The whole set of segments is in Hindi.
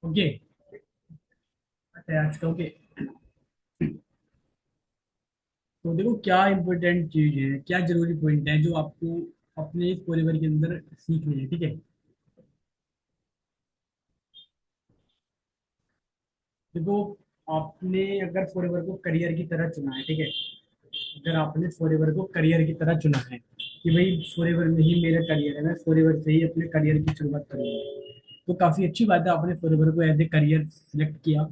ओके। अटैच का ओके। तो देखो क्या इंपॉर्टेंट चीज है, क्या जरूरी पॉइंट है जो आपको अपने इस परिवार के अंदर सीखने हैं, ठीक है। देखो, आपने अगर फॉरएवर को करियर की तरह चुना है, ठीक है। अगर आपने फॉरएवर को करियर की तरह चुना है कि भाई फॉरएवर में ही मेरा करियर है, मैं फॉरएवर से ही अपने करियर की शुरुआत करूंगा, तो काफी अच्छी बात है, आपने फॉरएवर को एज ए करियर सिलेक्ट किया।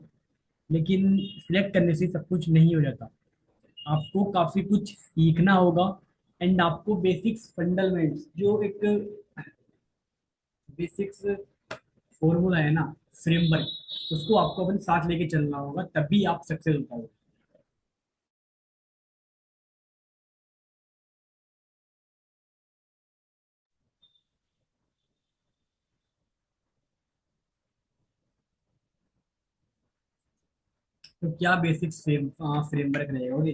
लेकिन सिलेक्ट करने से सब कुछ नहीं हो जाता, आपको काफी कुछ सीखना होगा। एंड आपको बेसिक्स फंडामेंट्स, जो एक बेसिक्स फॉर्मूला है ना, फ्रेमवर्क, उसको आपको अपने साथ लेके चलना होगा, तभी आप सक्सेस हो पाओगे। तो क्या बेसिक्स फ्रेमवर्क रहेगा, ओके।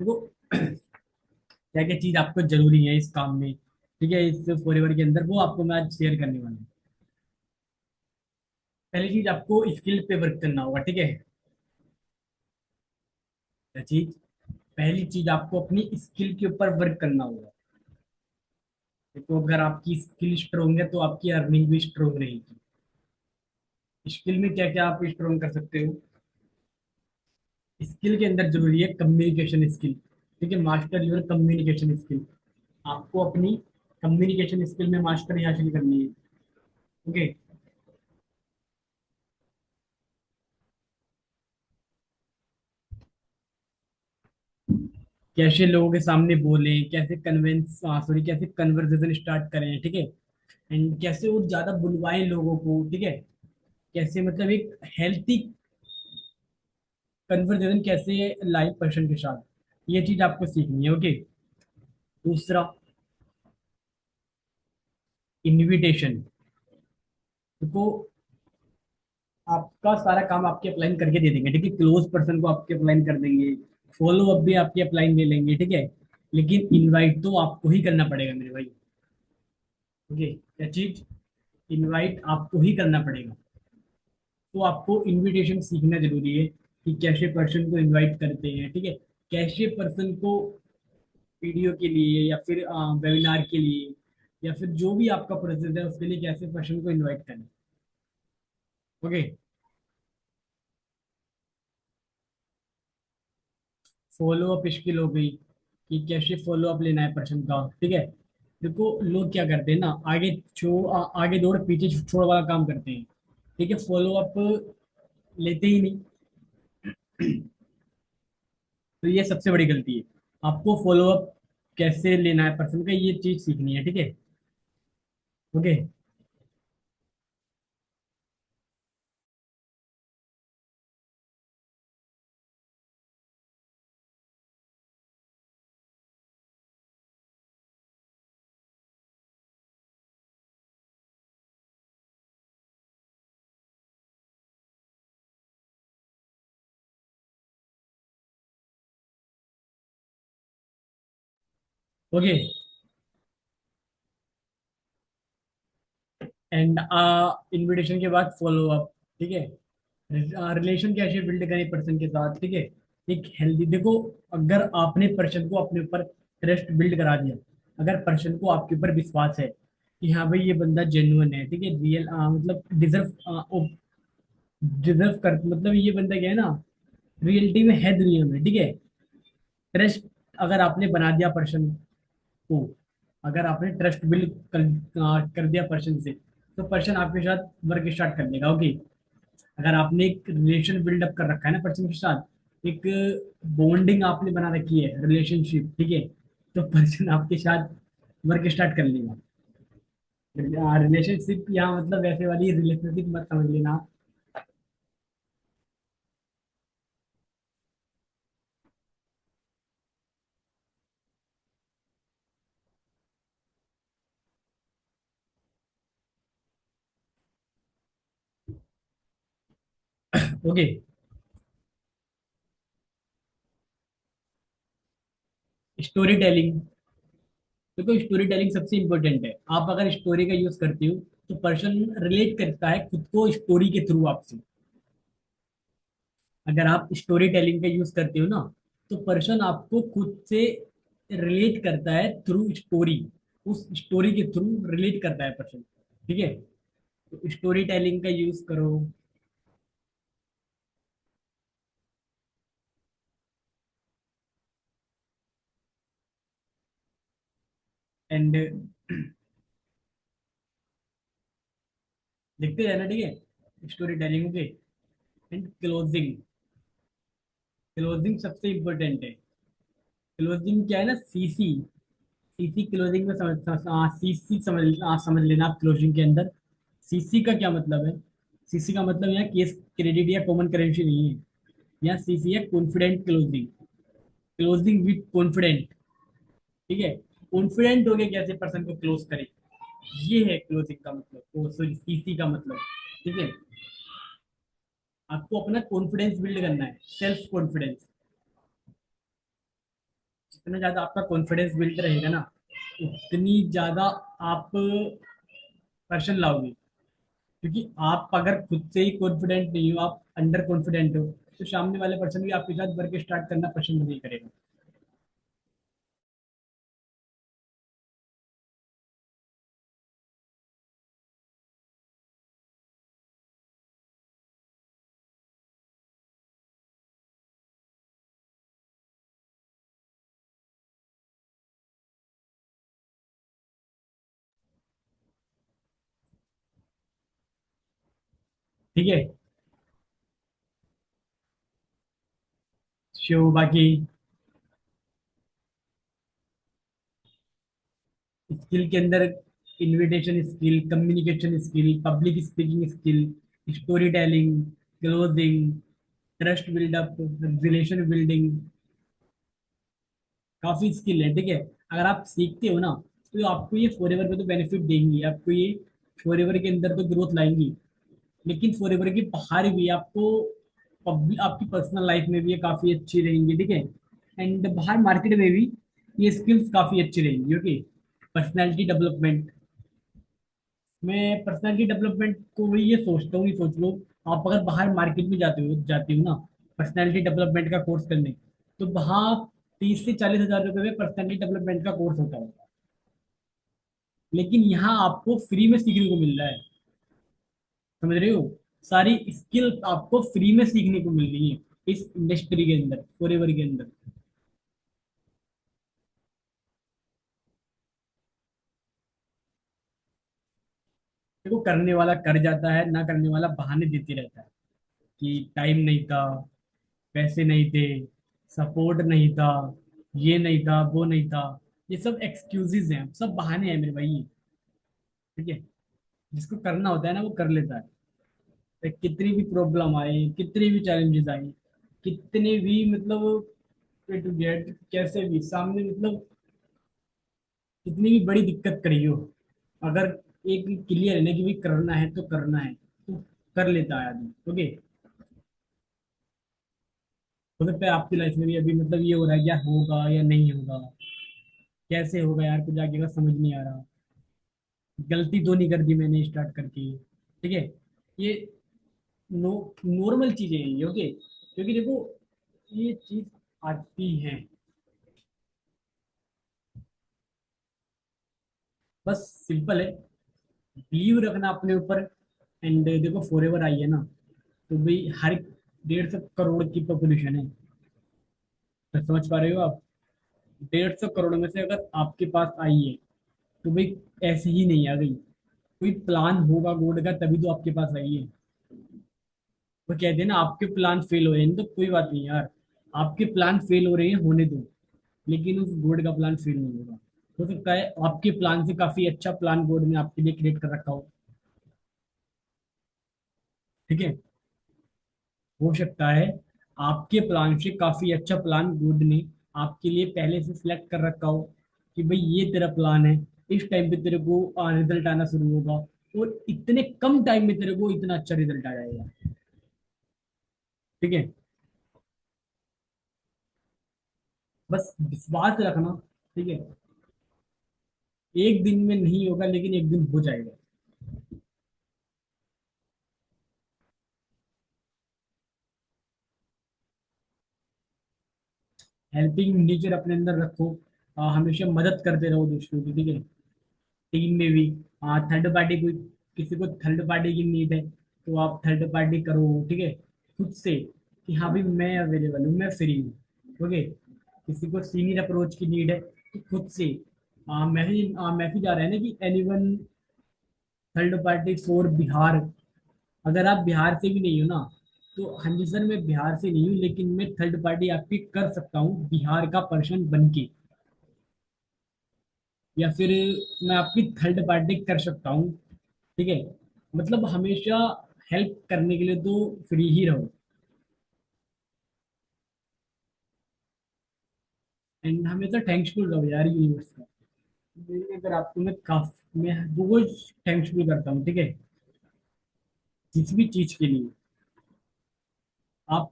देखो, क्या क्या चीज आपको जरूरी है इस काम में, ठीक है, इस फॉरएवर के अंदर, वो आपको मैं आज शेयर करने वाला हूँ। पहली चीज, आपको स्किल पे वर्क करना होगा, ठीक है। क्या चीज? पहली चीज, आपको अपनी स्किल के ऊपर वर्क करना होगा। देखो, अगर आपकी स्किल स्ट्रोंग है तो आपकी अर्निंग भी स्ट्रोंग रहेगी। स्किल में क्या क्या आप स्ट्रोंग कर सकते हो? स्किल के अंदर जरूरी है कम्युनिकेशन स्किल, ठीक है, मास्टर योर कम्युनिकेशन स्किल। आपको अपनी कम्युनिकेशन स्किल में मास्टरी हासिल करनी है, ओके। कैसे लोगों के सामने बोले, कैसे कन्वेंस सॉरी कैसे कन्वर्सेशन स्टार्ट करें, ठीक है। एंड कैसे और ज्यादा बुलवाएं लोगों को, ठीक है। कैसे मतलब एक हेल्थी कन्वर्सेशन कैसे लाइव पर्सन के साथ, ये चीज आपको सीखनी है, ओके। दूसरा, इनविटेशन। देखो, आपका सारा काम आपके अपलाइन करके दे देंगे, ठीक है, क्लोज पर्सन को आपके अपलाइन कर देंगे, फॉलो अप भी आपके अपलाइन ले लेंगे, ठीक है। लेकिन इनवाइट तो आपको ही करना पड़ेगा मेरे भाई, ओके। क्या चीज? इनवाइट आपको ही करना पड़ेगा। तो आपको इनविटेशन सीखना जरूरी है कि कैसे पर्सन को इनवाइट करते हैं, ठीक है। कैसे पर्सन को वीडियो के लिए या फिर वेबिनार के लिए या फिर जो भी आपका प्रोसेस है उसके लिए कैसे पर्सन को इनवाइट करें, ओके। फॉलो अप स्किल हो गई कि कैसे फॉलो अप लेना है पर्सन का, ठीक है। देखो, लोग क्या करते हैं ना, आगे दौड़ पीछे छोड़ वाला काम करते हैं, ठीक है, फॉलो अप लेते ही नहीं। तो ये सबसे बड़ी गलती है। आपको फॉलो अप कैसे लेना है पर्सन का, ये चीज सीखनी है, ठीक है, ओके। ओके। एंड इनविटेशन के बाद फॉलो अप, ठीक है। रिलेशन कैसे बिल्ड करें पर्सन के साथ, ठीक है। एक हेल्दी, देखो, अगर आपने पर्सन को अपने ऊपर ट्रस्ट बिल्ड करा दिया, अगर पर्सन को आपके ऊपर विश्वास है कि हाँ भाई ये बंदा जेन्युइन है, ठीक है, रियल मतलब डिजर्व कर, मतलब ये बंदा क्या है ना, रियलिटी में है दुनिया में, ठीक है। ट्रस्ट अगर आपने बना दिया पर्सन को, अगर आपने ट्रस्ट बिल्ड कर दिया पर्सन से, तो पर्सन आपके साथ वर्क स्टार्ट कर देगा, ओके। अगर आपने एक रिलेशन बिल्डअप कर रखा है ना पर्सन के साथ, एक बॉन्डिंग आपने बना रखी है, रिलेशनशिप, ठीक है, तो पर्सन आपके साथ वर्क स्टार्ट कर लेगा। रिलेशनशिप यहाँ मतलब वैसे वाली रिलेशनशिप मत समझ लेना। ओके। Story telling. देखो, स्टोरी टेलिंग सबसे इंपॉर्टेंट है। आप अगर स्टोरी का यूज करते हो तो पर्सन रिलेट करता है खुद को स्टोरी के थ्रू आपसे। अगर आप स्टोरी टेलिंग का यूज करते हो ना, तो पर्सन आपको खुद से रिलेट करता है थ्रू स्टोरी। उस स्टोरी के थ्रू रिलेट करता है पर्सन। ठीक है, तो स्टोरी टेलिंग का यूज करो। एंड लिखते रहना, ठीक है, स्टोरी टेलिंग के। एंड क्लोजिंग, क्लोजिंग सबसे इम्पोर्टेंट है। क्लोजिंग क्या है ना, सीसी। सीसी क्लोजिंग में सीसी समझ लेना आप क्लोजिंग के अंदर। सीसी का क्या मतलब है? सीसी का मतलब यहाँ केस क्रेडिट या कॉमन करेंसी नहीं है। यहाँ सीसी है confident closing, closing with confident. ठीक है, कॉन्फिडेंट हो गए कैसे पर्सन को क्लोज करे, ये है क्लोजिंग का मतलब, सॉरी सीसी का मतलब। ठीक है, आपको अपना कॉन्फिडेंस बिल्ड करना है, सेल्फ कॉन्फिडेंस। जितना ज्यादा आपका कॉन्फिडेंस बिल्ड रहेगा ना, उतनी ज्यादा आप पर्सन लाओगे। क्योंकि आप अगर खुद से ही कॉन्फिडेंट नहीं हो, आप अंडर कॉन्फिडेंट हो, तो सामने वाले पर्सन भी आपके साथ वर्क स्टार्ट करना पसंद नहीं करेगा। ठीक है, शो बाकी स्किल के अंदर invitation skill, communication skill, public speaking skill, story telling, closing, trust buildup, relation building, काफी स्किल है। ठीक है, अगर आप सीखते हो ना, तो आपको ये फॉरएवर पे तो बेनिफिट देंगी, आपको ये फॉरएवर के अंदर तो ग्रोथ लाएंगी। लेकिन फॉरएवर के बाहर भी आपको आपकी पर्सनल लाइफ में भी ये काफी अच्छी रहेंगी। ठीक है, एंड बाहर मार्केट में भी ये स्किल्स काफी अच्छी रहेंगी। Okay, personality development. मैं पर्सनैलिटी डेवलपमेंट को भी ये सोचता हूँ कि सोच लो, आप अगर बाहर मार्केट में जाते हो ना, पर्सनैलिटी डेवलपमेंट का कोर्स करने, तो वहाँ 30 से 40 हजार रुपये में पर्सनैलिटी डेवलपमेंट का कोर्स होता है। लेकिन यहाँ आपको फ्री में सीखने को मिल रहा है। समझ रहे हो, सारी स्किल आपको फ्री में सीखने को मिल रही है इस इंडस्ट्री के अंदर, फॉरएवर के अंदर। देखो, करने वाला कर जाता है, ना करने वाला बहाने देते रहता है कि टाइम नहीं था, पैसे नहीं थे, सपोर्ट नहीं था, ये नहीं था, वो नहीं था। ये सब एक्सक्यूजेज हैं, सब बहाने हैं मेरे भाई। ठीक है, जिसको करना होता है ना वो कर लेता है। तो कितनी भी प्रॉब्लम आए, कितनी भी चैलेंजेस आए, कितने भी मतलब ए टू जेड कैसे भी सामने मतलब कितनी भी बड़ी दिक्कत करी हो, अगर एक क्लियर है ना कि भाई करना है तो करना है, तो कर लेता है आदमी। ओके, हो सकता है आपकी लाइफ में भी अभी मतलब ये हो रहा है, क्या होगा या नहीं होगा, कैसे होगा यार, कुछ आगे का समझ नहीं आ रहा, गलती तो नहीं कर दी मैंने स्टार्ट करके। ठीक है, ये नो नॉर्मल चीजें हैं ये। ओके, क्योंकि देखो ये चीज आती है, बस सिंपल है, बिलीव रखना अपने ऊपर। एंड देखो फॉरएवर आई है ना, तो भाई हर 150 करोड़ की पॉपुलेशन है। तो समझ पा रहे हो आप, 150 करोड़ में से अगर आपके पास आई है, तो भाई ऐसे ही नहीं आ गई, कोई प्लान होगा गॉड का तभी तो आपके पास आई है। वो कहते हैं ना, आपके प्लान फेल हो रहे हैं तो कोई बात नहीं यार, आपके प्लान फेल हो रहे हैं, होने दो, लेकिन उस गॉड का प्लान फेल नहीं होगा। हो सकता है आपके प्लान से काफी अच्छा प्लान गॉड ने आपके लिए क्रिएट कर रखा हो। ठीक है, हो सकता है आपके प्लान से काफी अच्छा प्लान गॉड ने आपके लिए पहले से सिलेक्ट कर रखा हो, कि भाई ये तेरा प्लान है, इस टाइम पे तेरे को रिजल्ट आना शुरू होगा, और इतने कम टाइम में तेरे को इतना अच्छा रिजल्ट आ जाएगा। ठीक है, बस विश्वास रखना। ठीक है, एक दिन में नहीं होगा लेकिन एक दिन हो जाएगा। हेल्पिंग नेचर अपने अंदर रखो। हमेशा मदद करते रहो दूसरों की, ठीक है। टीम में भी, थर्ड पार्टी कोई, किसी को थर्ड पार्टी की नीड है तो आप थर्ड पार्टी करो, ठीक है, खुद से, कि हाँ भाई मैं अवेलेबल हूँ, मैं फ्री हूँ, ओके। किसी को सीनियर अप्रोच की नीड है तो खुद से मैसेज आ रहा है ना कि anyone third party for Bihar. अगर आप बिहार से भी नहीं हो ना, तो हाँ जी सर मैं बिहार से नहीं हूँ लेकिन मैं थर्ड पार्टी आपकी कर सकता हूँ बिहार का पर्सन बन के, या फिर मैं आपकी थर्ड पार्टी कर सकता हूँ, ठीक है। मतलब हमेशा हेल्प करने के लिए तो फ्री ही रहो। एंड हमेशा थैंक्सफुल रहो यार यूनिवर्स का। अगर आपको मैं रोज थैंक्सफुल करता हूँ, ठीक है, जिस भी चीज के लिए आप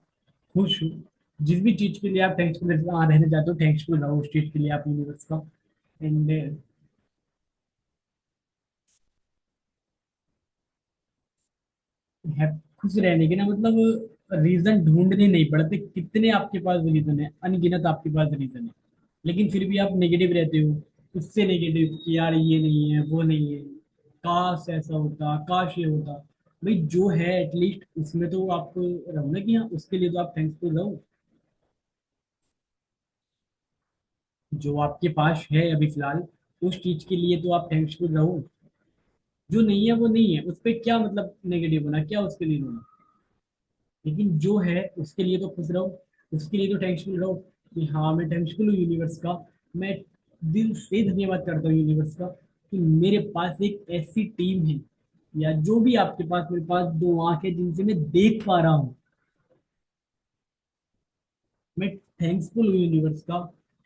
खुश हो, जिस भी चीज के लिए आप थैंक्सफुल रहना चाहते हो, थैंक्सफुल रहो उस चीज के लिए आप यूनिवर्स का। एंड खुश रहने के ना मतलब रीजन ढूंढने नहीं पड़ते, कितने आपके पास रीजन है, अनगिनत आपके पास रीजन है, लेकिन फिर भी आप नेगेटिव रहते हो, उससे नेगेटिव कि यार ये नहीं है वो नहीं है, काश ऐसा होता, काश ये होता। भाई जो है एटलीस्ट उसमें तो आप रहो ना, कि हाँ उसके लिए तो आप थैंक्सफुल रहो। जो आपके पास है अभी फिलहाल, उस चीज के लिए तो आप थैंक्सफुल रहो। जो नहीं है वो नहीं है, उस पर क्या मतलब नेगेटिव होना, क्या उसके लिए रोना। लेकिन जो है उसके लिए तो खुश रहो, उसके लिए तो थैंक्सफुल रहो, कि हाँ मैं थैंक्सफुल हूँ यूनिवर्स का। मैं दिल से धन्यवाद करता हूँ यूनिवर्स का कि मेरे पास एक ऐसी टीम है, या जो भी आपके पास, मेरे पास दो आंख है जिनसे मैं देख पा रहा हूँ। मैं थैंक्सफुल हूँ यूनिवर्स का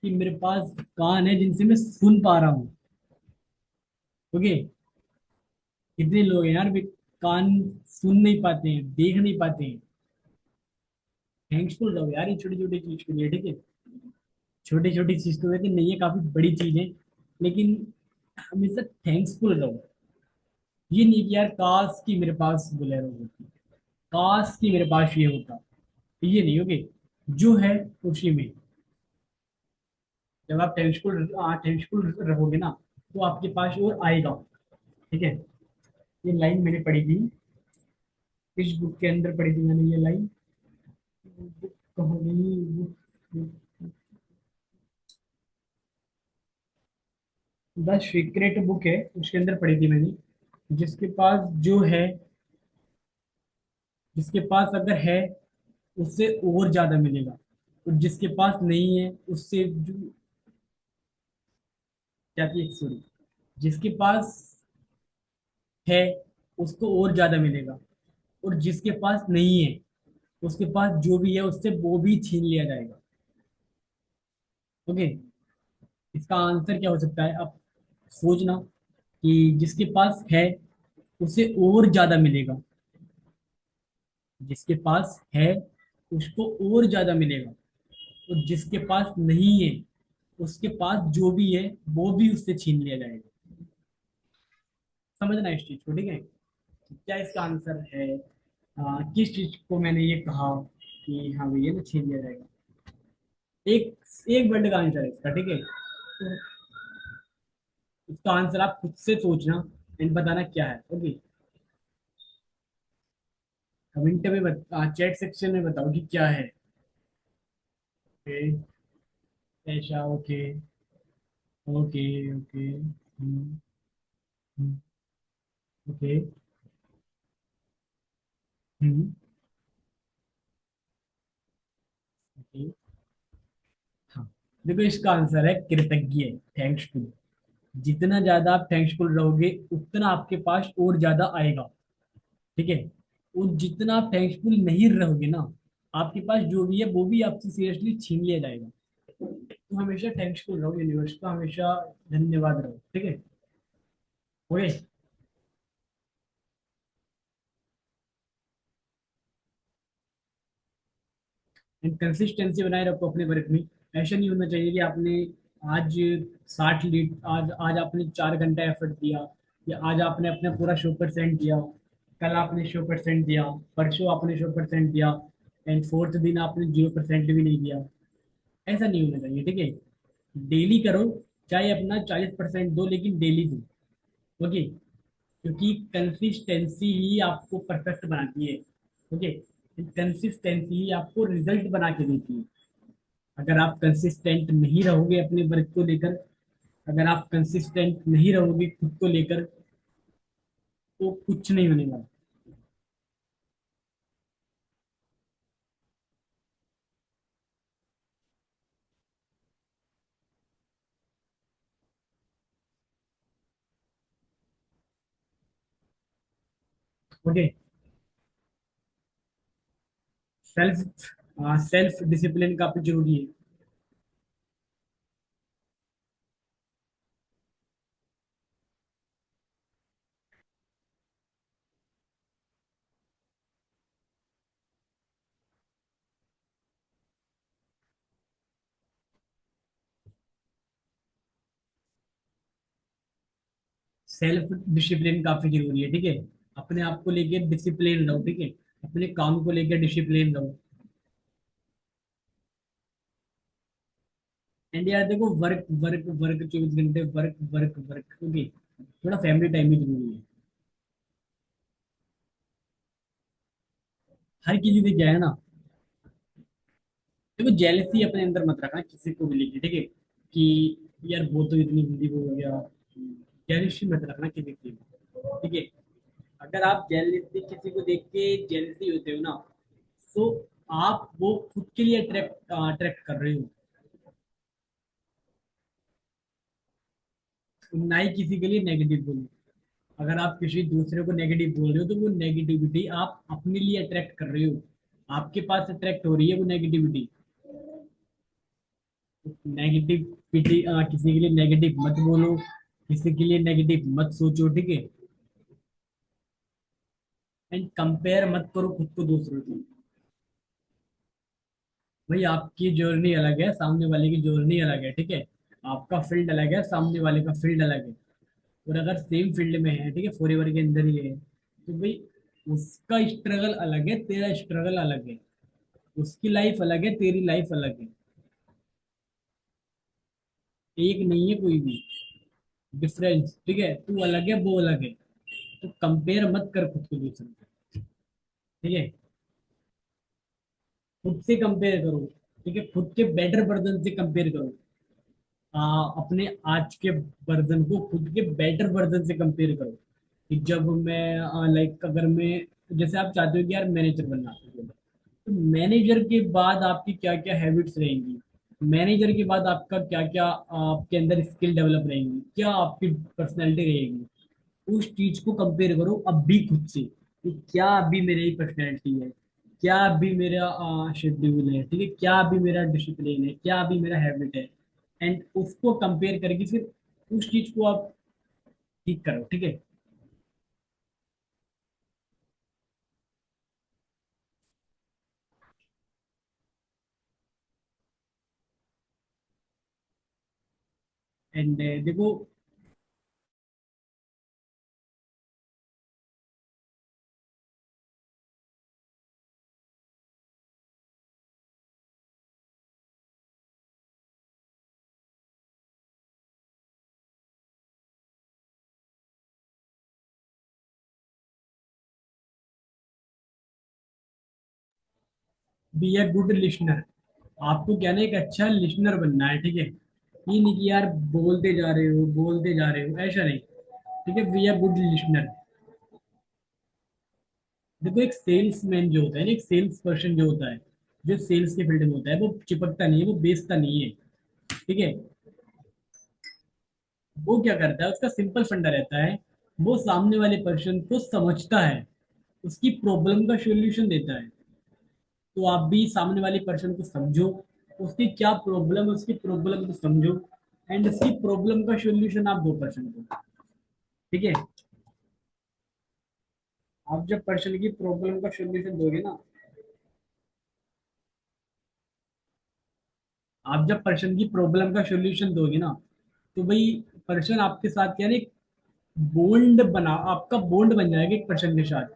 कि मेरे पास कान है जिनसे मैं सुन पा रहा हूँ, ओके। कितने लोग हैं यार वे कान सुन नहीं पाते हैं, देख नहीं पाते हैं। थैंक्सफुल रहो यार ये छोटी छोटी चीज के लिए, ठीक है। छोटी छोटी चीज तो वैसे नहीं है, काफी बड़ी चीज है, लेकिन हमेशा थैंक्सफुल रहो। ये नहीं कि यार काश कि मेरे पास बोलेरो होती, काश कि मेरे पास ये होता, ये नहीं, ओके। जो है उसी में, जब आप थैंक्सफुल रहोगे ना, तो आपके पास और आएगा, ठीक है। ये लाइन मैंने पढ़ी थी, इस बुक के अंदर पढ़ी थी मैंने ये लाइन। बुक कहाँ गई, द सीक्रेट बुक है, उसके अंदर पढ़ी थी मैंने। जिसके पास जो है, जिसके पास अगर है उससे और ज्यादा मिलेगा, और जिसके पास नहीं है उससे जो, क्या थी सॉरी, जिसके पास है उसको और ज्यादा मिलेगा, और जिसके पास नहीं है उसके पास जो भी है उससे वो भी छीन लिया जाएगा, ओके। इसका आंसर क्या हो सकता है आप सोचना, कि जिसके पास है उसे और ज्यादा मिलेगा, जिसके पास है उसको और ज्यादा मिलेगा, और जिसके पास नहीं है उसके पास जो भी है वो भी उससे छीन लिया जाएगा। समझना इस चीज को, ठीक है। क्या इसका आंसर है, किस चीज को मैंने ये कहा कि हाँ भैया ना छीन लिया जाएगा। एक एक वर्ड का आंसर है इसका, ठीक है। तो इसका आंसर आप खुद से सोचना एंड बताना क्या है, ओके। कमेंट में चैट सेक्शन में बताओ कि क्या है, ओके। ऐसा, okay, okay, okay, okay, okay. हाँ, देखो इसका आंसर है कृतज्ञ, थैंक्सफुल। जितना ज्यादा आप थैंक्सफुल रहोगे उतना आपके पास और ज्यादा आएगा, ठीक है। और जितना आप थैंक्सफुल नहीं रहोगे ना, आपके पास जो भी है वो भी आपसे सीरियसली छीन लिया जाएगा। तो हमेशा थैंक्सफुल रहो यूनिवर्स का, हमेशा धन्यवाद रहो, ठीक है, ओके। एंड कंसिस्टेंसी बनाए रखो अपने वर्क में। ऐसा नहीं होना चाहिए कि आपने आज 60 लीड, आज आपने 4 घंटा एफर्ट दिया, या आज आपने अपना पूरा 100% दिया, कल आपने 100% दिया, परसों आपने 100% दिया, एंड फोर्थ दिन आपने 0% भी नहीं दिया। ऐसा नहीं होना चाहिए, ठीक है। डेली करो, चाहे अपना 40% दो, लेकिन डेली दो। ओके, क्योंकि कंसिस्टेंसी ही आपको परफेक्ट बनाती है। ओके, कंसिस्टेंसी ही आपको रिजल्ट बना के देती है। अगर आप कंसिस्टेंट नहीं रहोगे अपने वर्क को लेकर, अगर आप कंसिस्टेंट नहीं रहोगे खुद को लेकर, तो कुछ नहीं होने वाला। ओके, सेल्फ सेल्फ डिसिप्लिन काफी जरूरी है। सेल्फ डिसिप्लिन काफी जरूरी है, ठीक है। अपने आप को लेके डिसिप्लिन रहो, ठीक है। अपने काम को लेके डिसिप्लिन रहो। एंड यार देखो, वर्क वर्क वर्क 24 घंटे वर्क वर्क वर्क, ओके। थोड़ा फैमिली टाइम भी जरूरी है। हर किसी से क्या है ना, देखो जेलसी अपने अंदर मत रखना किसी को भी लेके, ठीक है। कि यार वो तो इतनी जल्दी वो हो गया, जेलसी मत रखना किसी से, ठीक है। अगर आप जेलसी किसी को देख के जेलसी होते हो ना, तो आप वो खुद के लिए अट्रैक्ट अट्रैक्ट कर रहे हो, ना ही किसी के लिए नेगेटिव बोलो। अगर आप किसी दूसरे को नेगेटिव बोल रहे हो, तो वो नेगेटिविटी आप अपने लिए अट्रैक्ट कर रहे हो, आपके पास अट्रैक्ट हो रही है वो नेगेटिविटी। नेगेटिविटी किसी के लिए नेगेटिव मत बोलो, किसी के लिए नेगेटिव मत सोचो, ठीक है। एंड कंपेयर मत करो खुद को दूसरों से। भाई आपकी जर्नी अलग है, सामने वाले की जर्नी अलग है, ठीक है। आपका फील्ड अलग है, सामने वाले का फील्ड अलग है। और अगर सेम फील्ड में है, ठीक है, फॉरएवर के अंदर ही है, तो भाई उसका स्ट्रगल अलग है, तेरा स्ट्रगल अलग है। उसकी लाइफ अलग है, तेरी लाइफ अलग है। एक नहीं है कोई भी डिफरेंस, ठीक है। तू अलग है, वो अलग है। तो कंपेयर मत कर खुद को दूसरे से, ठीक है। खुद से कंपेयर करो, ठीक है। खुद के बेटर वर्जन से कंपेयर करो। अपने आज के वर्जन को खुद के बेटर वर्जन से कंपेयर करो। कि जब मैं लाइक, अगर मैं, जैसे आप चाहते हो कि यार मैनेजर बनना, तो मैनेजर के बाद आपकी क्या क्या हैबिट्स रहेंगी, मैनेजर के बाद आपका क्या क्या आपके अंदर स्किल डेवलप रहेंगी, क्या आपकी पर्सनैलिटी रहेगी। उस चीज को कंपेयर करो अब भी खुद से, कि क्या अभी मेरी पर्सनैलिटी है, क्या अभी मेरा शेड्यूल है, ठीक है, क्या अभी मेरा डिसिप्लिन है, क्या अभी मेरा हैबिट है। एंड उसको कंपेयर करके फिर उस चीज को आप ठीक करो, ठीक है। एंड देखो, बी ए गुड लिसनर। आपको क्या ना, एक अच्छा लिसनर बनना है, ठीक है। ये नहीं कि यार बोलते जा रहे हो बोलते जा रहे हो, ऐसा नहीं, ठीक है। Be a good listener. देखो, एक सेल्समैन जो होता है ना, एक सेल्स पर्सन जो होता है, जो सेल्स के फील्ड में होता है, वो चिपकता नहीं है, वो बेचता नहीं है, ठीक है। वो क्या करता है, उसका सिंपल फंडा रहता है, वो सामने वाले पर्सन को समझता है, उसकी प्रॉब्लम का सॉल्यूशन देता है। तो आप भी सामने वाले पर्सन को समझो, उसकी क्या प्रॉब्लम है, उसकी प्रॉब्लम को समझो, एंड उसकी प्रॉब्लम का सॉल्यूशन आप दो पर्सन को, ठीक है। आप जब पर्सन की प्रॉब्लम का सॉल्यूशन दोगे ना, आप जब पर्सन की प्रॉब्लम का सॉल्यूशन दोगे ना, तो भाई पर्सन आपके साथ क्या है, बॉन्ड बना, आपका बॉन्ड बन जाएगा एक पर्सन के साथ।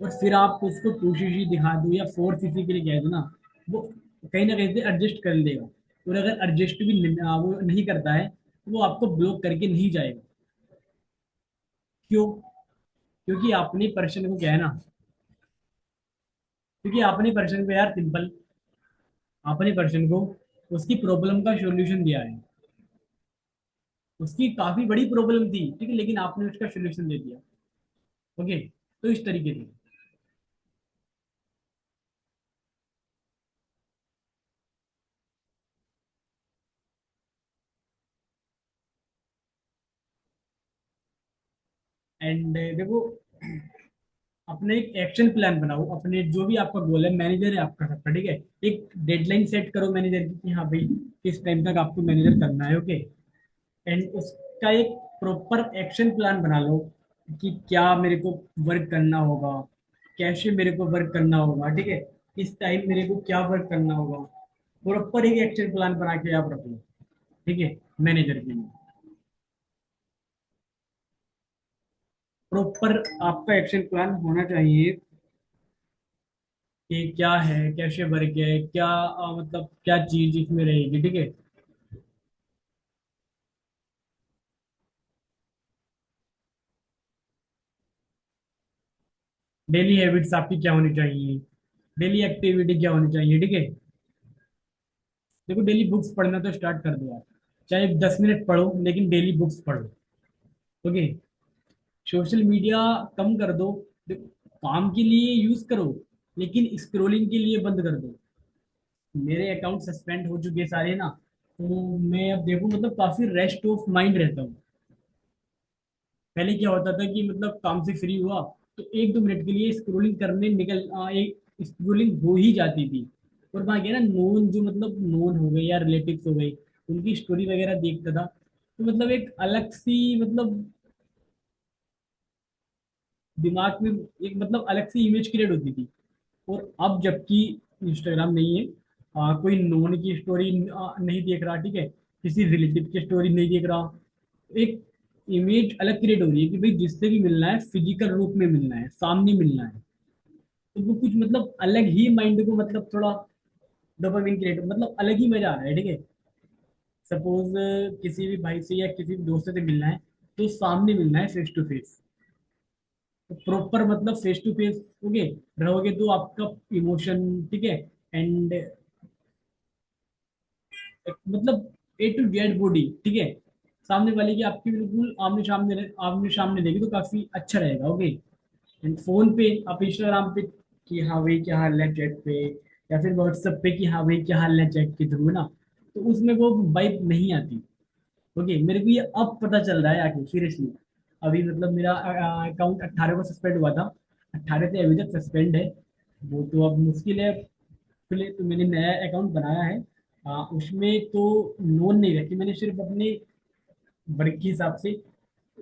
और फिर आप उसको टू सीसी दिखा दो या फोर सीसी के लिए कह दो ना, वो कहीं ना कहीं से एडजस्ट कर लेगा। और अगर एडजस्ट भी वो नहीं करता है तो वो आपको ब्लॉक करके नहीं जाएगा। क्यों? क्योंकि आपने पर्सन को क्या है ना, क्योंकि आपने पर्सन को यार सिंपल, आपने पर्सन को उसकी प्रॉब्लम का सॉल्यूशन दिया है। उसकी काफी बड़ी प्रॉब्लम थी, ठीक है, लेकिन आपने उसका सॉल्यूशन दे दिया। ओके, तो इस तरीके से। एंड देखो, अपने एक एक्शन प्लान बनाओ, अपने जो भी आपका गोल है, मैनेजर है आपका सबका, ठीक है। एक डेडलाइन सेट करो मैनेजर की कि हाँ भाई किस टाइम तक आपको मैनेजर करना है। ओके, एंड उसका एक प्रॉपर एक्शन प्लान बना लो कि क्या मेरे को वर्क करना होगा, कैसे मेरे को वर्क करना होगा, ठीक है, किस टाइम मेरे को क्या वर्क करना होगा। प्रॉपर एक एक्शन प्लान बना के आप रख लो, ठीक है, मैनेजर के लिए। प्रॉपर आपका एक्शन प्लान होना चाहिए कि क्या है, कैसे वर्क है, क्या मतलब क्या चीज इसमें रहेगी, ठीक है। डेली हैबिट्स आपकी क्या होनी चाहिए, डेली एक्टिविटी क्या होनी चाहिए, ठीक है। देखो, डेली बुक्स पढ़ना तो स्टार्ट कर दो आप, चाहे 10 मिनट पढ़ो लेकिन डेली बुक्स पढ़ो। ओके, सोशल मीडिया कम कर दो। देखो, काम के लिए यूज करो लेकिन स्क्रोलिंग के लिए बंद कर दो। मेरे अकाउंट सस्पेंड हो चुके हैं सारे ना, तो मैं अब देखो मतलब काफी रेस्ट ऑफ माइंड रहता हूँ। पहले क्या होता था कि मतलब काम से फ्री हुआ तो 1-2 मिनट के लिए स्क्रोलिंग करने एक स्क्रोलिंग हो ही जाती थी। और बाकी है ना, नोन जो मतलब नोन हो गए या रिलेटिव्स हो गए, उनकी स्टोरी वगैरह देखता था, तो मतलब एक अलग सी मतलब दिमाग में एक मतलब अलग सी इमेज क्रिएट होती थी। और अब जबकि इंस्टाग्राम नहीं है, कोई नोन की स्टोरी नहीं देख रहा, ठीक है, किसी रिलेटिव की स्टोरी नहीं देख रहा, एक इमेज अलग क्रिएट हो रही है कि भाई जिससे भी मिलना है फिजिकल रूप में मिलना है, सामने मिलना है। तो वो कुछ मतलब अलग ही माइंड को मतलब थोड़ा डोपामिन क्रिएट मतलब अलग ही मजा आ रहा है, ठीक है। सपोज किसी भी भाई से या किसी भी दोस्त से मिलना है तो सामने मिलना है, फेस टू फेस। तो प्रॉपर मतलब फेस टू फेस ओके रहोगे तो आपका इमोशन, ठीक है, एंड मतलब ए टू जेड बॉडी, ठीक है, सामने वाले की आपकी बिल्कुल आमने सामने देगी तो काफी अच्छा रहेगा। ओके, एंड फोन पे आप इंस्टाग्राम पे कि हाँ भाई क्या हाल है चैट पे, या फिर व्हाट्सएप पे कि हाँ भाई क्या हाल है चैट के थ्रू, है ना, तो उसमें वो वाइब नहीं आती। ओके, मेरे को ये अब पता चल रहा है आके सीरियसली। अभी मतलब मेरा अकाउंट 18 को सस्पेंड हुआ था, 18 से अभी तक सस्पेंड है। वो तो अब मुश्किल है। पहले तो मैंने नया अकाउंट बनाया है, उसमें तो नोन नहीं रखी मैंने, सिर्फ अपने वर्क के हिसाब से।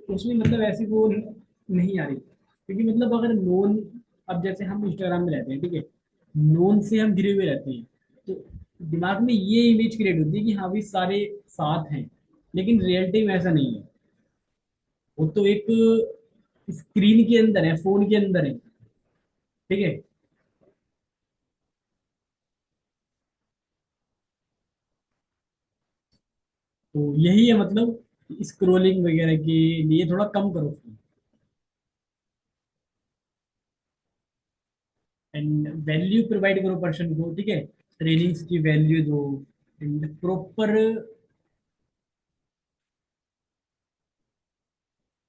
उसमें मतलब ऐसी वो नहीं आ रही, क्योंकि मतलब अगर नोन, अब जैसे हम इंस्टाग्राम में रहते हैं, ठीक है, नोन से हम घिरे हुए रहते हैं, तो दिमाग में ये इमेज क्रिएट होती है कि हाँ भाई सारे साथ हैं, लेकिन रियलिटी में ऐसा नहीं है। वो तो एक स्क्रीन के अंदर है, फोन के अंदर है, ठीक है। तो यही है मतलब, स्क्रोलिंग वगैरह के लिए थोड़ा कम करो। एंड वैल्यू प्रोवाइड करो पर्सन को, ठीक है, ट्रेनिंग्स की वैल्यू दो, एंड प्रॉपर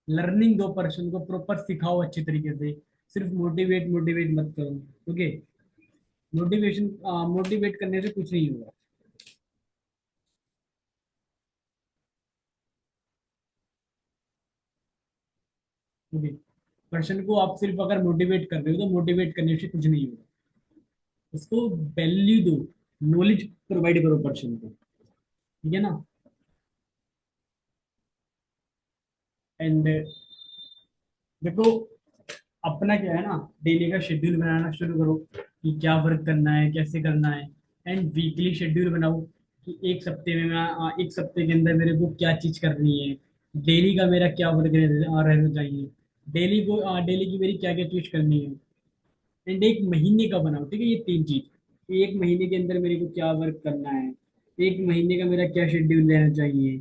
लर्निंग दो पर्सन को, प्रॉपर सिखाओ अच्छे तरीके से। सिर्फ मोटिवेट मोटिवेट मत करो। ओके, मोटिवेशन मोटिवेट करने से कुछ नहीं होगा। ओके, पर्सन को आप सिर्फ अगर मोटिवेट कर रहे हो तो मोटिवेट करने से कुछ नहीं होगा। उसको वैल्यू दो, नॉलेज प्रोवाइड करो पर्सन को, ठीक है ना। एंड देखो, अपना क्या है ना, डेली का शेड्यूल बनाना शुरू करो कि क्या वर्क करना है, कैसे करना है। एंड वीकली शेड्यूल बनाओ कि एक सप्ते में मैं एक सप्ते के अंदर मेरे को क्या चीज करनी है, डेली का मेरा क्या वर्क रहना चाहिए, डेली की मेरी क्या क्या चीज करनी है। एंड एक महीने का बनाओ, ठीक है, ये 3 चीज कि एक महीने के अंदर मेरे को क्या वर्क करना है, एक महीने का मेरा क्या शेड्यूल रहना चाहिए,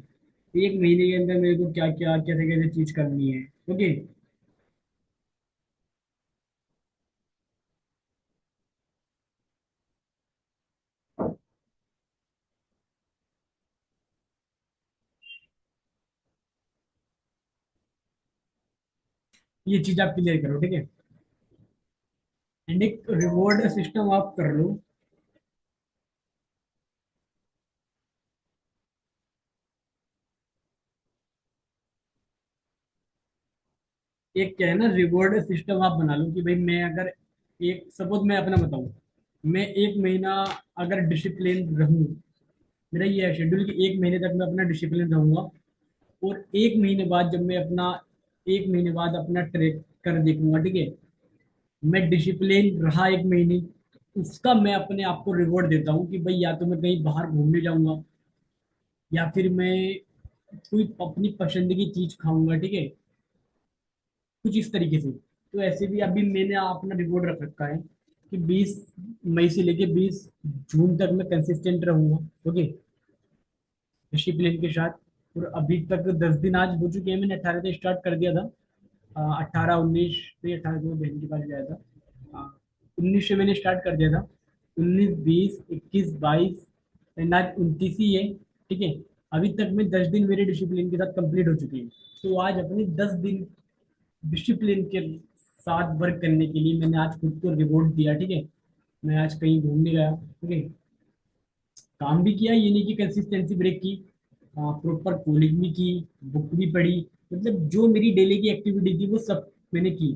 एक महीने के अंदर मेरे को क्या क्या कैसे कैसे चीज करनी है। ओके। ये चीज आप क्लियर करो, ठीक है। एंड एक रिवॉर्ड सिस्टम आप कर लो। एक क्या है ना, रिवॉर्ड सिस्टम आप बना लो कि भाई मैं अगर, एक सपोज मैं अपना बताऊं, मैं एक महीना अगर डिसिप्लिन रहूं, मेरा ये है शेड्यूल कि एक महीने तक मैं अपना डिसिप्लिन रहूंगा, और एक महीने बाद जब मैं अपना, एक महीने बाद अपना ट्रैक कर देखूंगा, ठीक है, मैं डिसिप्लिन रहा एक महीने, उसका मैं अपने आप को रिवॉर्ड देता हूँ कि भाई या तो मैं कहीं बाहर घूमने जाऊंगा, या फिर मैं कोई अपनी पसंद की चीज खाऊंगा, ठीक है, कुछ इस तरीके से। तो ऐसे भी अभी मैंने अपना रिवॉर्ड रख रखा है कि 20 मई से लेके 20 जून तक मैं कंसिस्टेंट रहूंगा। ओके, डिसिप्लिन के साथ। और अभी तक 10 दिन आज हो चुके हैं, मैंने 18 से स्टार्ट कर दिया था। 18 19 से, 18 को बहन के पास गया था, 19 से मैंने स्टार्ट कर दिया था। 19 20 21 22, एंड आज 29 ही है, ठीक है। अभी तक मैं 10 दिन मेरे डिसिप्लिन के साथ कंप्लीट हो चुके हैं। तो आज अपने 10 दिन डिसिप्लिन के साथ वर्क करने के लिए मैंने आज खुद को रिवॉर्ड दिया, ठीक है। मैं आज कहीं घूमने गया, ठीक है, काम भी किया, ये नहीं कि कंसिस्टेंसी ब्रेक की, प्रॉपर कॉलिंग भी की, बुक भी पढ़ी, मतलब जो मेरी डेली की एक्टिविटी थी वो सब मैंने की।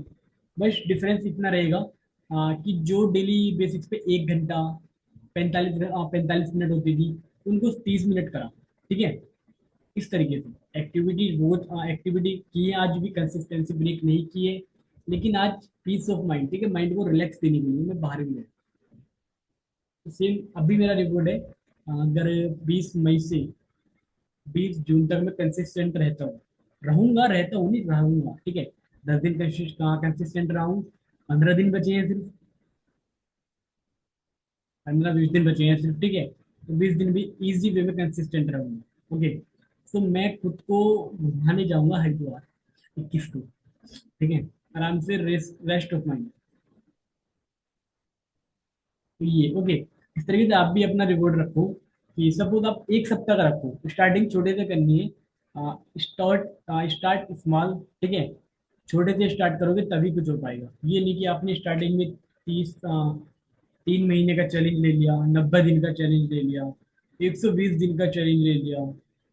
बस डिफरेंस इतना रहेगा कि जो डेली बेसिक्स पे 1 घंटा 45 मिनट होती थी, उनको 30 मिनट करा, ठीक है। इस तरीके से एक्टिविटी रोज एक्टिविटी की है, आज भी कंसिस्टेंसी ब्रेक नहीं की है। लेकिन आज पीस ऑफ माइंड, ठीक है, माइंड को रिलैक्स देने के लिए मैं बाहर भी गया। सेम अभी मेरा रिपोर्ट है, अगर 20 मई से 20 जून तक मैं कंसिस्टेंट रहता हूँ, रहता हूँ नहीं रहूंगा, ठीक है। 10 दिन कंसिस्टेंट रहा हूँ, 15 दिन बचे हैं सिर्फ, 15 20 दिन बचे हैं सिर्फ, ठीक है। तो 20 दिन भी इजी वे में कंसिस्टेंट रहूंगा। ओके। सो मैं खुद को घुमाने जाऊंगा हरिद्वार 21 को, ठीक है, आराम से रेस्ट ऑफ माइंड। तो ये ओके, इस तरीके से आप भी अपना रिवॉर्ड रखो कि सपोज आप 1 सप्ताह का रखो, स्टार्टिंग छोटे से करनी है। स्टार्ट स्टार्ट स्मॉल, ठीक है। छोटे से स्टार्ट करोगे तभी कुछ हो पाएगा। ये नहीं कि आपने स्टार्टिंग में 3 महीने का चैलेंज ले लिया, 90 दिन का चैलेंज ले लिया, 120 दिन का चैलेंज ले लिया,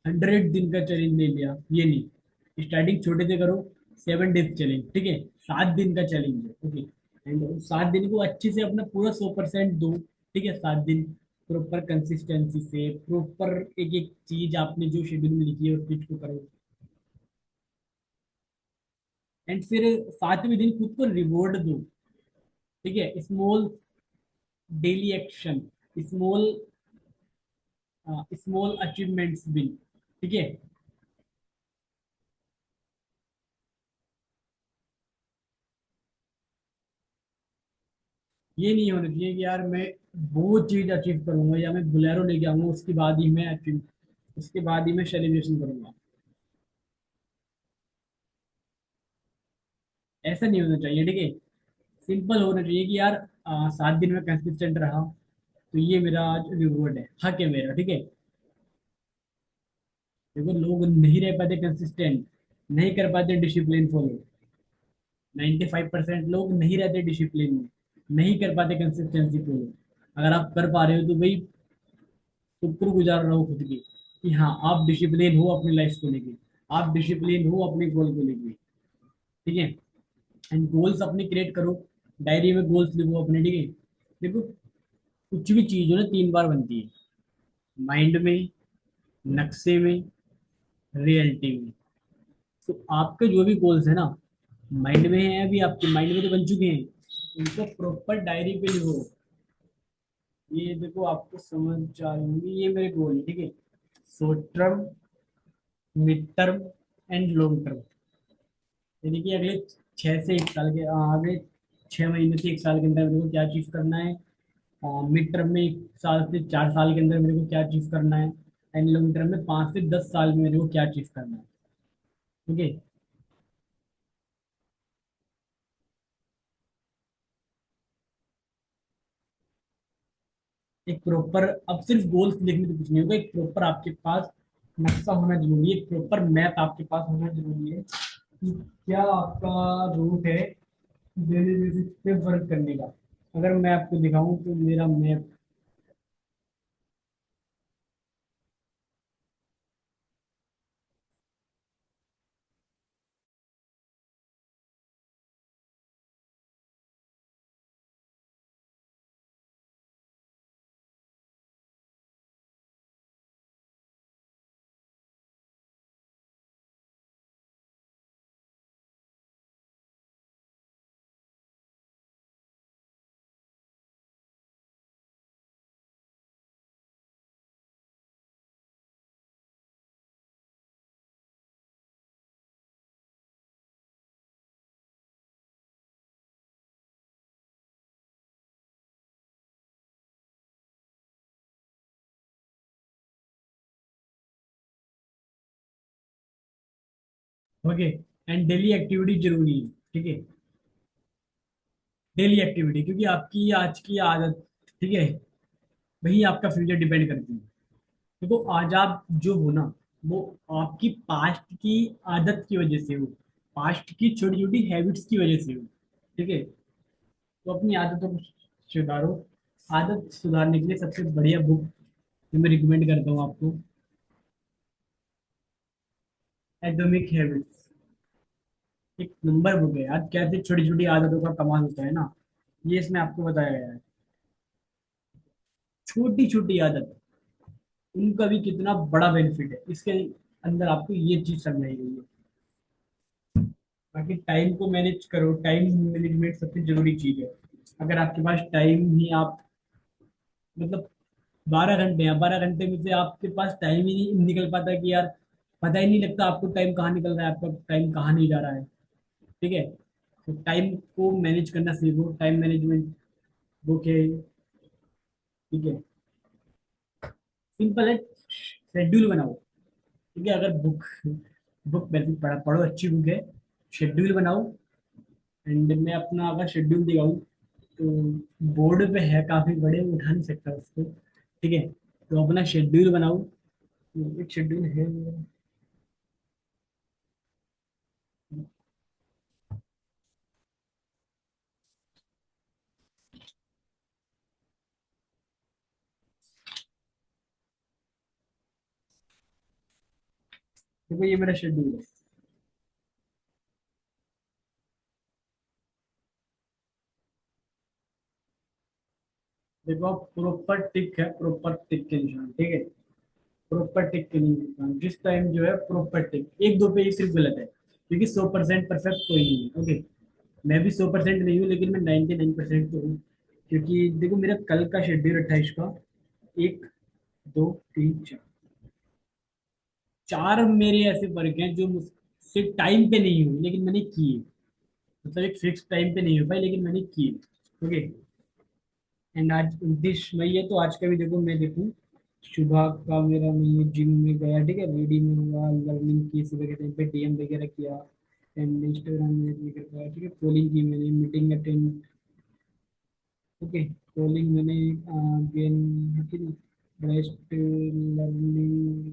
100 दिन का चैलेंज ले लिया, ये नहीं। स्टार्टिंग छोटे से करो, 7 डेज चैलेंज, ठीक है, 7 दिन का चैलेंज है, ओके। एंड 7 दिन को अच्छे से अपना पूरा 100% दो, ठीक है। 7 दिन प्रॉपर कंसिस्टेंसी से, प्रॉपर एक एक चीज आपने जो शेड्यूल में लिखी है उस चीज को करो। एंड फिर 7वें दिन खुद को रिवॉर्ड दो, ठीक है, small daily action, small small achievements भी, ठीक है। ये नहीं होना चाहिए कि यार मैं वो चीज अचीव करूंगा या मैं बुलेरो लेके आऊंगा उसके बाद ही मैं अचीव, उसके बाद ही मैं सेलिब्रेशन करूंगा। ऐसा नहीं होना चाहिए, ठीक है। सिंपल होना चाहिए कि यार 7 दिन में कंसिस्टेंट रहा, तो ये मेरा आज रिवॉर्ड है, हक है मेरा, ठीक है। देखो लोग नहीं रह पाते कंसिस्टेंट, नहीं कर पाते डिसिप्लिन फॉलो। 95% लोग नहीं रहते डिसिप्लिन में, नहीं कर पाते कंसिस्टेंसी फॉलो। अगर आप कर पा रहे हो तो भाई शुक्रगुजार रहो खुद की कि हाँ आप डिसिप्लिन हो अपनी लाइफ को लेके, आप डिसिप्लिन हो अपने गोल को लेके, ठीक है। एंड गोल्स अपने क्रिएट करो, डायरी में गोल्स लिखो अपने, ठीक है। देखो कुछ भी चीज हो ना 3 बार बनती है, माइंड में, नक्शे में, रियलिटी में। तो आपके जो भी गोल्स है ना, माइंड में है, अभी आपके माइंड में तो बन चुके हैं, उनको प्रॉपर डायरी पे लिखो। ये देखो आपको समझ आ रही होंगी, ये मेरे गोल है, ठीक है। Short term, mid term and long term, यानी कि अगले 6 से 1 साल के, अगले 6 महीने से 1 साल के अंदर मेरे को क्या चीज करना है, मिड टर्म में 1 साल से 4 साल के अंदर मेरे को क्या चीज करना है, एंड लॉन्ग टर्म में 5 से 10 साल में मेरे को क्या चीज करना है। ठीक है। एक प्रॉपर, अब सिर्फ गोल्स लिखने से कुछ नहीं होगा, एक प्रॉपर आपके पास नक्शा होना जरूरी है, एक प्रॉपर मैप आपके पास होना जरूरी है कि क्या आपका रूट है डेली बेसिस पे वर्क करने का। अगर मैं आपको दिखाऊं तो मेरा map. Okay. And daily activity जरूरी है। ठीक है। डेली एक्टिविटी, क्योंकि आपकी आज की आदत, ठीक है, वही आपका फ्यूचर डिपेंड करती है। देखो आज आप जो हो ना, वो आपकी पास्ट की आदत की वजह से हो, पास्ट की छोटी छोटी हैबिट्स की वजह से हो। ठीक है। तो अपनी आदतों को सुधारो। आदत सुधारने के लिए सबसे बढ़िया बुक जो मैं रिकमेंड करता हूँ आपको, एटॉमिक हैबिट्स। एक नंबर बुक है यार, कैसे छोटी छोटी आदतों का कमाल होता है ना, ये इसमें आपको बताया गया है। छोटी छोटी आदत, उनका भी कितना बड़ा बेनिफिट है, इसके अंदर आपको ये चीज समझाई गई है। बाकी टाइम को मैनेज करो, टाइम मैनेजमेंट सबसे जरूरी चीज है। अगर आपके पास टाइम ही आप, मतलब 12 घंटे हैं, 12 घंटे में से आपके पास टाइम ही नहीं निकल पाता कि यार, पता ही नहीं लगता आपको टाइम कहाँ निकल रहा है, आपका टाइम कहाँ नहीं जा रहा है। ठीक है। तो टाइम को मैनेज करना सीखो, टाइम मैनेजमेंट बुक है। ठीक है। सिंपल है, शेड्यूल बनाओ। ठीक है। अगर बुक बुक वैसे पढ़ो, अच्छी बुक है। शेड्यूल बनाओ। एंड मैं अपना अगर शेड्यूल दिखाऊँ तो बोर्ड पे है, काफी बड़े, उठा नहीं सकता उसको। ठीक है। तो अपना शेड्यूल बनाओ। एक शेड्यूल है मेरा। देखो ये मेरा शेड्यूल है। देखो आप, प्रॉपर टिक है, प्रॉपर टिक के निशान। ठीक है। प्रॉपर टिक के निशान, जिस टाइम जो है प्रॉपर टिक, एक दो पे ही सिर्फ गलत है, क्योंकि 100% परफेक्ट कोई नहीं है। ओके। मैं भी 100% नहीं हूँ, लेकिन मैं 99% तो हूँ। क्योंकि देखो मेरा कल का शेड्यूल 28 का, 1 2 3 4, चार मेरे ऐसे वर्क हैं जो मुझसे टाइम पे नहीं हुए लेकिन मैंने किए। मतलब एक फिक्स टाइम पे नहीं हो पाई लेकिन मैंने किए। ओके। एंड आज 29 मई है, तो आज का भी देखो, मैं देखूँ सुबह का मेरा, मैं जिम में गया, ठीक है, रेडी में हुआ, लर्निंग की, सुबह के टाइम पे डीएम वगैरह किया, एंड इंस्टाग्राम में भी कर पाया। ठीक है। कॉलिंग की मैंने, मीटिंग अटेंड। ओके। कॉलिंग मैंने गेन की, बेस्ट लर्निंग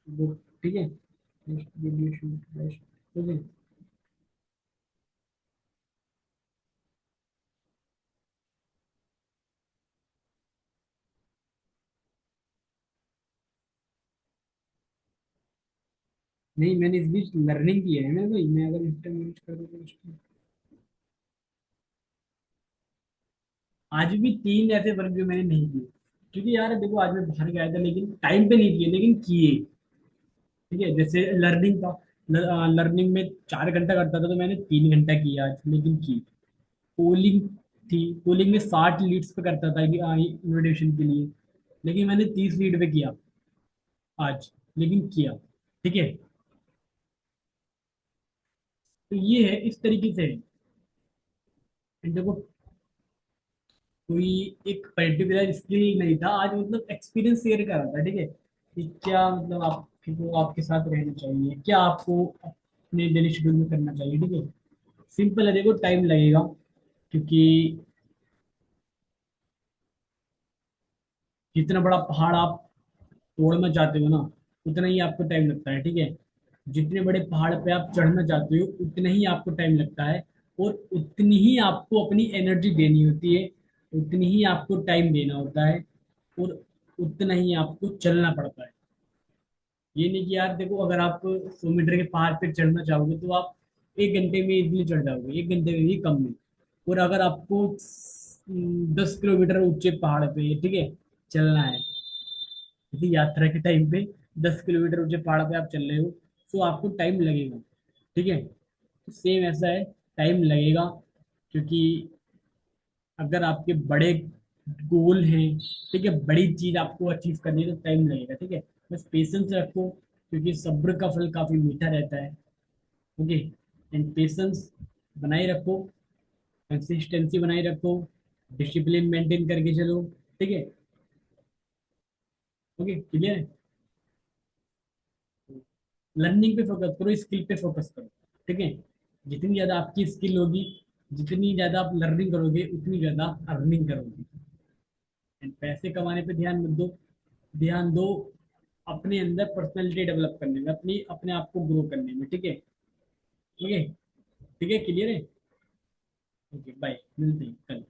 बुक। ठीक है। Best video shoot, best. Okay. नहीं, मैंने इस बीच लर्निंग की है ना भाई, मैं अगर इंस्टा करूँ तो आज भी 3 ऐसे वर्क जो मैंने नहीं किए, क्योंकि यार देखो आज मैं बाहर गया था लेकिन टाइम पे नहीं किए, लेकिन किए। ठीक है। जैसे लर्निंग का, लर्निंग में 4 घंटा करता था तो मैंने 3 घंटा किया आज, लेकिन की। पोलिंग थी, पोलिंग में 60 लीड्स पे करता था इन्विटेशन के लिए, लेकिन मैंने 30 लीड पे किया आज, लेकिन किया। ठीक है। तो ये है, इस तरीके से है। देखो कोई एक पर्टिकुलर स्किल नहीं था, आज मतलब एक्सपीरियंस शेयर कर रहा था, ठीक है, कि क्या मतलब आपको आपके साथ रहना चाहिए, क्या आपको अपने डेली शेड्यूल में करना चाहिए, ठीक है। सिंपल है, देखो टाइम लगेगा, क्योंकि जितना बड़ा पहाड़ आप तोड़ना चाहते हो ना, उतना ही आपको टाइम लगता है, ठीक है। जितने बड़े पहाड़ पे आप चढ़ना चाहते हो उतना ही आपको टाइम लगता है, और उतनी ही आपको अपनी एनर्जी देनी होती है, उतनी ही आपको टाइम देना होता है, और उतना ही आपको चलना पड़ता है। ये नहीं कि यार देखो, अगर आप 100 मीटर के पहाड़ पे चढ़ना चाहोगे तो आप 1 घंटे में इजीली चढ़ जाओगे, 1 घंटे में भी कम में। और अगर आपको 10 किलोमीटर ऊंचे पहाड़ पे, ठीक है, चलना है, किसी यात्रा के टाइम पे 10 किलोमीटर ऊंचे पहाड़ पे आप चल रहे हो, तो आपको टाइम लगेगा, ठीक है। तो सेम ऐसा है, टाइम लगेगा, क्योंकि अगर आपके बड़े गोल हैं, ठीक है, बड़ी चीज आपको अचीव करनी है तो टाइम लगेगा, ठीक है। बस पेशेंस रखो, क्योंकि सब्र का फल काफी मीठा रहता है। ओके, एंड पेशेंस बनाए रखो, कंसिस्टेंसी बनाए रखो, डिसिप्लिन मेंटेन करके चलो, ठीक है। ओके, क्लियर है। लर्निंग पे फोकस करो, स्किल पे फोकस करो, ठीक है। जितनी ज्यादा आपकी स्किल होगी, जितनी ज्यादा आप लर्निंग करोगे, उतनी ज्यादा आप अर्निंग करोगे। एंड पैसे कमाने पे ध्यान मत दो, ध्यान दो अपने अंदर पर्सनैलिटी डेवलप करने में, अपनी अपने आप को ग्रो करने में, ठीक है। ओके, ठीक है, क्लियर है। ओके, बाय, मिलते हैं कल।